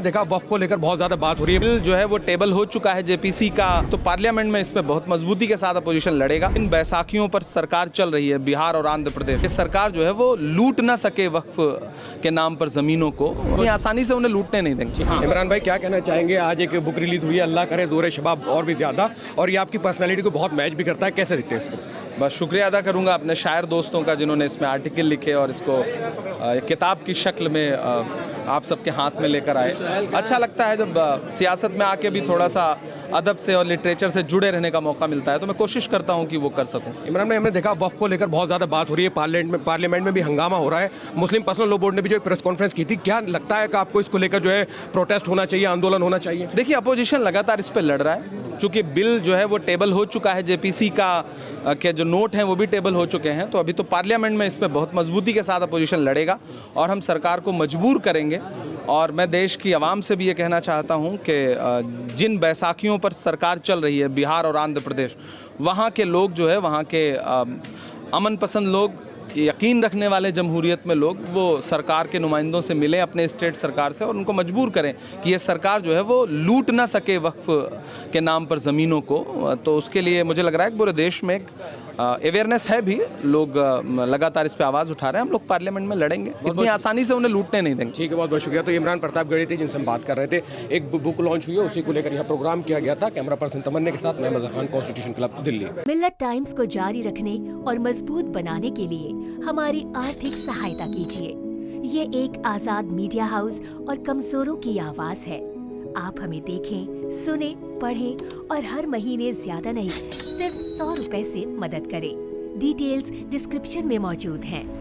देखा वक्फ को लेकर बहुत ज्यादा बात हो रही है। बिल जो है वो टेबल हो चुका है जेपीसी का, तो पार्लियामेंट में इस पे बहुत मजबूती के साथ अपोजिशन लड़ेगा। इन बैसाखियों पर सरकार चल रही है बिहार और आंध्र प्रदेश। ये सरकार जो है वो लूट ना सके वक्फ के नाम पर जमीनों को, ये आसानी से उन्हें लूटने नहीं देंगे। इमरान भाई क्या कहना चाहेंगे? आज एक बुक रिलीज हुई है, अल्लाह करे जोर शबाब और भी ज्यादा, और ये आपकी पर्सनैलिटी को बहुत मैच भी करता है, कैसे दिखते हैं इसको? बस शुक्रिया अदा करूंगा अपने शायर दोस्तों का जिन्होंने इसमें आर्टिकल लिखे और इसको एक किताब की शक्ल में आप सबके हाथ में लेकर आए। अच्छा लगता है जब सियासत में आके भी थोड़ा सा अदब से और लिटरेचर से जुड़े रहने का मौका मिलता है, तो मैं कोशिश करता हूं कि वो कर सकूं। इमरान भाई, हमने देखा वक्फ को लेकर बहुत ज़्यादा बात हो रही है, पार्लियामेंट में भी हंगामा हो रहा है। मुस्लिम पर्सनल लॉ बोर्ड ने भी जो प्रेस कॉन्फ्रेंस की थी, क्या लगता है कि आपको इसको लेकर जो है प्रोटेस्ट होना चाहिए, आंदोलन होना चाहिए? देखिए, अपोजिशन लगातार इस पर लड़ रहा है। चूंकि बिल जो है वो टेबल हो चुका है, जेपीसी का के जो नोट हैं वो भी टेबल हो चुके हैं, तो अभी तो पार्लियामेंट में इस पर बहुत मजबूती के साथ अपोजिशन लड़ेगा और हम सरकार को मजबूर करेंगे। और मैं देश की आवाम से भी ये कहना चाहता हूँ कि जिन बैसाखियों पर सरकार चल रही है बिहार और आंध्र प्रदेश, वहाँ के लोग जो है, वहाँ के अमन पसंद लोग, यकीन रखने वाले जमहूरियत में लोग, वो सरकार के नुमाइंदों से मिलें, अपने स्टेट सरकार से, और उनको मजबूर करें कि ये सरकार जो है वो लूट ना सके वक्फ के नाम पर ज़मीनों को। तो उसके लिए मुझे लग रहा है कि पूरे देश में एक अवेयरनेस है भी, लोग लगातार इस पर आवाज़ उठा रहे हैं। हम लोग पार्लियामेंट में लड़ेंगे, इतनी आसानी से उन्हें लूटने नहीं देंगे। ठीक है, बहुत बहुत शुक्रिया। तो इमरान प्रतापगढ़ी थे जिनसे हम बात कर रहे थे। एक बुक लॉन्च हुई है, उसी को लेकर यहाँ प्रोग्राम किया गया था। कैमरा पर्सन तमन्ने के साथ मैं मजहर खान, कॉन्स्टिट्यूशन क्लब, दिल्ली। मिल्लत टाइम्स को जारी रखने और मजबूत बनाने के लिए हमारी आर्थिक सहायता कीजिए। ये एक आजाद मीडिया हाउस और कमजोरों की आवाज है। आप हमें देखें, सुने, पढ़ें और हर महीने ज्यादा नहीं, सिर्फ 100 रुपए से मदद करें। डिटेल्स डिस्क्रिप्शन में मौजूद हैं।